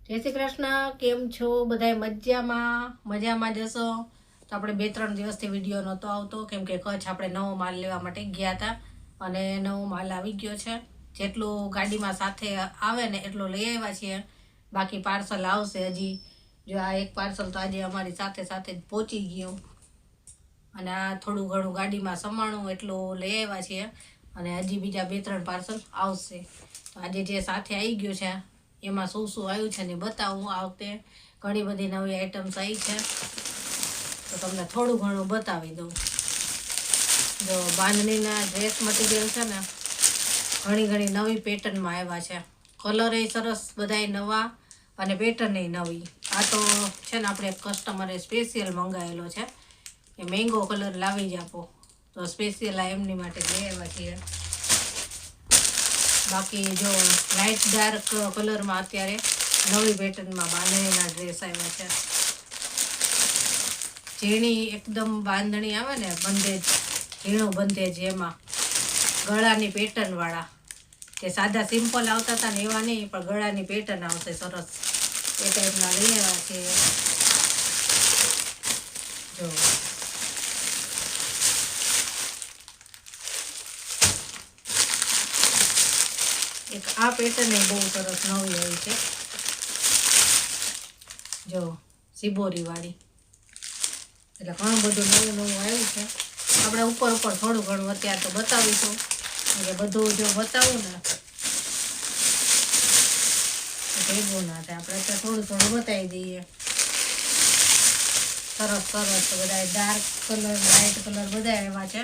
જય શ્રી કૃષ્ણ. કેમ છો બધાય? મજામાં જશો તો આપણે 2-3 દિવસથી વિડીયો નહોતો આવતો કેમ કે કચ્છ આપણે નવો માલ લેવા માટે ગયા હતા અને નવો માલ આવી ગયો છે. જેટલું ગાડીમાં સાથે આવે ને એટલો લઈ આવ્યા છીએ. બાકી પાર્સલ આવશે હજી. જો આ એક પાર્સલ તો આજે અમારી સાથે સાથે જ પહોંચી ગયું અને આ થોડું ઘણું ગાડીમાં સમાણું એટલું લઈ આવ્યા છીએ અને હજી બીજા 2-3 પાર્સલ આવશે. તો આજે જે સાથે આવી ગયું છે એમાં શું શું આવ્યું છે ને બતાવું. આ વખતે ઘણી બધી નવી આઈટમ્સ આવી છે તો તમને થોડું ઘણું બતાવી દઉં. જો બાંધણીના ડ્રેસ મટીરિયલ છે ને ઘણી નવી પેટર્નમાં આવ્યા છે. કલર એ સરસ બધાય નવા અને પેટર્ન એ નવી. આ તો છે ને આપણે કસ્ટમરે સ્પેશિયલ મંગાવેલો છે કે મેંગો કલર લાવી જ આપો તો સ્પેશિયલ આ એમની માટે લઈ આવ્યા છીએ. બાકી જો લાઇટ ડાર્ક કલરમાં અત્યારે નવી પેટર્નમાં બાંધણીના ડ્રેસ આવ્યા છે. ઝીણી એકદમ બાંધણી આવે ને બંધેજ, ઝીણું બંધેજ એમાં ગળાની પેટર્ન વાળા. કે સાદા સિમ્પલ આવતા હતા ને એવા નહીં, પણ ગળાની પેટર્ન આવશે સરસ એ ટાઈપના લઈ આવ્યા છે. જો એક આ પેટર્ન એ બહુ સરસ નવી આવી છે. જો સિબોરી વાળી, એટલે ઘણું બધું નવું આવ્યું છે. આપણે ઉપર થોડું ઘણું અત્યારે તો બતાવીશું એટલે બધું જો બતાવું ને ભેગું ના થાય. આપણે અત્યારે થોડું બતાવી દઈએ. સરસ બધા ડાર્ક કલર લાઇટ કલર બધા એવા છે.